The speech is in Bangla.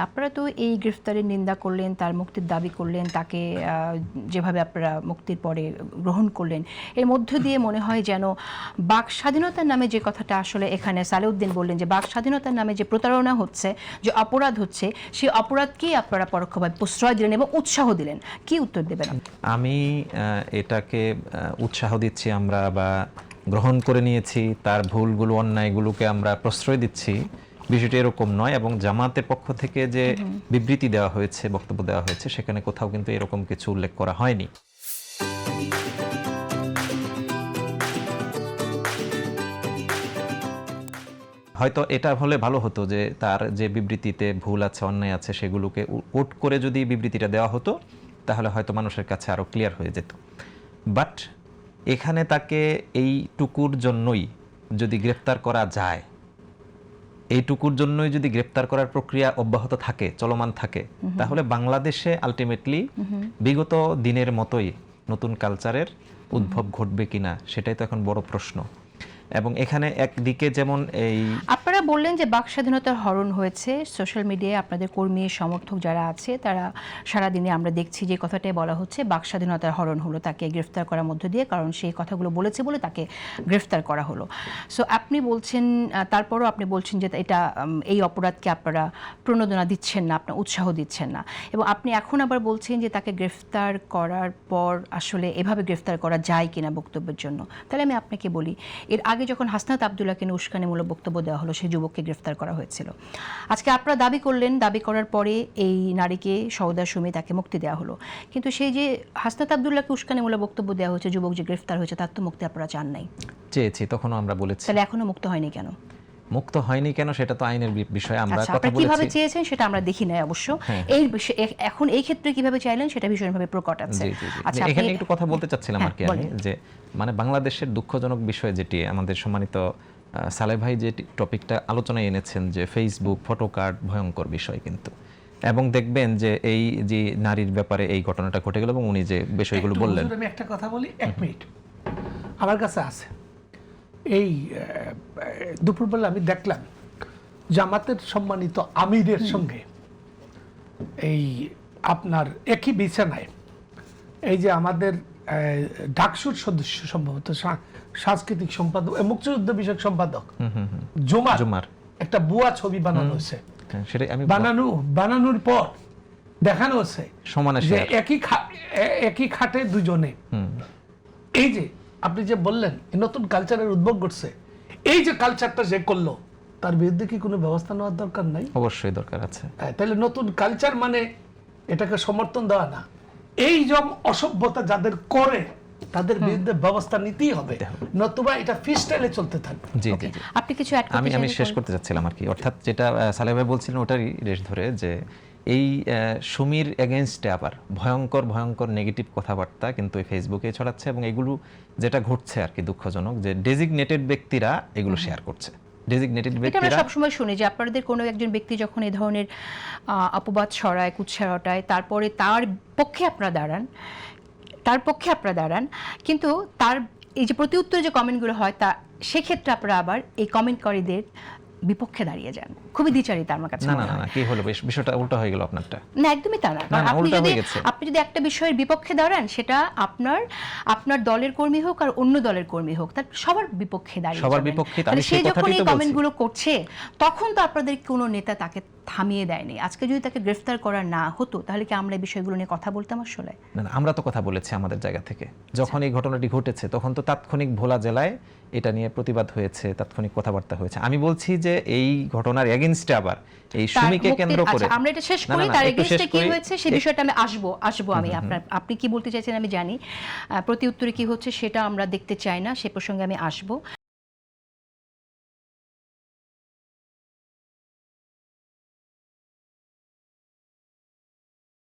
আপনারা তো এই গ্রেফতারের নিন্দা করলেন, তার মুক্তির দাবি করলেন, তাকে যেভাবে আপনারা মুক্তির পরে গ্রহণ করলেন, এর মধ্য দিয়ে মনে হয় যেন বাক স্বাধীনতার নামে যে কথাটা আসলে এখানে সালেউদ্দিন বললেন যে বাক স্বাধীনতার নামে যে প্রতারণা হচ্ছে, যে অপরাধ হচ্ছে, সেই অপরাধকেই আপনারা পরোক্ষভাবে প্রশ্রয় দিলেন এবং উৎসাহ দিলেন। কি উত্তর দেবেন? আমি এটাকে উৎসাহ দিচ্ছি আমরা, বা গ্রহণ করে নিয়েছি, তার ভুলগুলো অন্যায়গুলোকে আমরা প্রশ্রয় দিচ্ছি, বিষয়টি এরকম নয়। এবং জামাতের পক্ষ থেকে যে বিবৃতি দেওয়া হয়েছে, বক্তব্য দেওয়া হয়েছে, সেখানে কোথাও কিন্তু এরকম কিছু উল্লেখ করা হয়নি। হয়তো এটা হলে ভালো হতো যে তার যে বিবৃতিতে ভুল আছে, অন্যায় আছে, সেগুলোকে কোট করে যদি বিবৃতিটা দেওয়া হতো, তাহলে হয়তো মানুষের কাছে আরো ক্লিয়ার হয়ে যেত। বাট এখানে তাকে এইটুকুর জন্যই যদি গ্রেফতার করা যায়, এইটুকুর জন্যই যদি গ্রেফতার করার প্রক্রিয়া অব্যাহত থাকে, চলমান থাকে, তাহলে বাংলাদেশে আলটিমেটলি বিগত দিনের মতোই নতুন কালচারের উদ্ভব ঘটবে কিনা, সেটাই তো এখন বড় প্রশ্ন। এবং এখানে একদিকে যেমন আপনারা বললেন যে বাক স্বাধীনতার হরণ হয়েছে, সোশ্যাল মিডিয়ায় আপনাদের কর্মী সমর্থক যারা আছে তারা সারাদিনে আমরা দেখছি যে কথাটাই বলা হচ্ছে, বাক স্বাধীনতার হরণ হলো তাকে গ্রেফতার করার মধ্য দিয়ে, কারণ সেই কথাগুলো বলেছে বলে তাকে গ্রেফতার করা হলো। সো আপনি বলছেন, তারপরও আপনি বলছেন যে এটা এই অপরাধকে আপনারা প্রণোদনা দিচ্ছেন না, আপনার উৎসাহ দিচ্ছেন না, এবং আপনি এখন আবার বলছেন যে তাকে গ্রেফতার করার পর আসলে এভাবে গ্রেফতার করা যায় কিনা বক্তব্যের জন্য। তাহলে আমি আপনাকে বলি, এর আগে যখন হাসনাত আবদুল্লাহকে নিয়ে উস্কানিমূলক বক্তব্য দেওয়া হলো, সেই যুবককে গ্রেফতার করা হয়েছিল। আজকে আপনারা দাবি করলেন, দাবি করার পরে এই নারীকে সওদা সুমি তাকে মুক্তি দেওয়া হলো, কিন্তু সেই যে হাসনাত আবদুল্লাহকে উস্কানিমূলক বক্তব্য দেওয়া হয়েছে, যুবক যে গ্রেফতার হয়েছে, তার তো মুক্তি আপনারা চান নাই। চেয়েছি, তখনও আমরা বলেছি। তাহলে এখনো মুক্ত হয়নি কেন? মুক্ত হয়নি কেন সেটা তো আইনের বিষয়, আমরা কথা বলেছি। কিভাবে চেয়েছেন সেটা আমরা দেখি নাই অবশ্য। এই এখন এই ক্ষেত্রে কিভাবে চাইলেন সেটা ভীষণভাবে প্রকট আছে। আচ্ছা, এখানে একটু কথা বলতে চাচ্ছিলাম আর কি আমি, যে মানে বাংলাদেশের দুঃখজনক বিষয় যেটি আমাদের সম্মানিত সালেহ ভাই যে টপিকটা আলোচনায় এনেছেন, যে ফেসবুক ফটোকার্ড ভয়ঙ্কর বিষয় কিন্তু। এবং দেখবেন যে এই যে নারীর ব্যাপারে এই ঘটনাটা ঘটে গেল এবং উনি যে বিষয়গুলো বললেন, আমি একটা কথা বলি, 1 মিনিট আমার কাছে আছে। এই দুপুরবেলা আমি দেখলাম জামাতের সম্মানিত আমিরের সঙ্গে এই আপনার একই বিছানায় এই যে আমাদের ডাকসুর সদস্য, সম্ভবত সাংস্কৃতিক সম্পাদক, মুক্তিযুদ্ধ বিষয়ক সম্পাদক জুমার একটা বুয়া ছবি বানানো হয়েছে। বানানোর পর দেখানো হচ্ছে যে একই খাটে দুজনে। এই যে আপনি যে বললেন নতুন কালচারের উদ্ভব ঘটছে, এই যে কালচারটা যে করলো, তার বিরুদ্ধে কি কোনো ব্যবস্থা নেওয়ার দরকার নাই? অবশ্যই দরকার আছে। তাহলে নতুন কালচার মানে এটাকে সমর্থন দেওয়া না, এই যে অসভ্যতা যাদের করে তাদের বিরুদ্ধে ব্যবস্থা নিতেই হবে, নতুবা এটা ফ্রিস্টাইলে চলতে থাকবে। জি জি, আপনি কিছু আমি শেষ করতে চাচ্ছিলাম আর কি, অর্থাৎ যেটা সালেহ ভাই বলছিলেন ওটারই রেশ ধরে, যে এই সুমির এগেইনস্টে আবার ভয়ঙ্কর নেগেটিভ কথাবার্তা কিন্তু এই ফেসবুকে ছড়াচ্ছে, এবং এগুলো যেটা ঘটছে আর কি দুঃখজনক, যে ডেজিগনেটেড ব্যক্তিরা এগুলো শেয়ার করছে। ডেজিগনেটেড ব্যক্তিরা, আমরা সবসময় শুনি যে আপনাদের কোনো একজন ব্যক্তি যখন এই ধরনের অপবাদ ছড়ায়, কুৎসা রটায়, তারপরে তার পক্ষে আপনারা দাঁড়ান, কিন্তু তার এই যে প্রতি উত্তরে যে কমেন্টগুলো হয়, তা সেক্ষেত্রে আপনারা আবার এই কমেন্টকারীদের বিপক্ষে দাঁড়িয়ে যান। খুবই দ্বিচারিতা আমার কাছে। না, কি হলো, বিষয়টা উল্টো হয়ে গেল আপনারটা। না, একদমই তা না। আপনি যদি একটা বিষয়ের বিপক্ষে দাঁড়ান, সেটা আপনার দলের কর্মী হোক আর অন্য দলের কর্মী হোক, তার সবার বিপক্ষে দাঁড়িয়ে সবার বিপক্ষে। সে যখন এই কমেন্টগুলো করছে, তখন তো আপনাদের কোনো নেতা তাকে থামিয়ে দেয়নি। আজকে যদি তাকে গ্রেফতার করা না হতো, তাহলে কি আমরা এই বিষয়গুলো নিয়ে কথা বলতাম আসলে? না, আমরা তো কথা বলেছি আমাদের জায়গা থেকে। যখন এই ঘটনাটি ঘটেছে, তখন তো তাৎক্ষণিক ভোলা জেলায় এটা নিয়ে প্রতিবাদ হয়েছে, তাৎক্ষণিক কথাবার্তা হয়েছে। আমি বলছি যে এই ঘটনার এগেইনস্টে আবার এই সুমিকে কেন্দ্র করে আমরা এটা শেষ করি, তার এগেইনস্টে কি হয়েছে সেই বিষয়টা আমি আসবো আমি আপনি কি বলতে চাইছেন আমি জানি, প্রতি উত্তরে কি হচ্ছে সেটা আমরা দেখতে চাই না, সে প্রসঙ্গে আমি আসবো।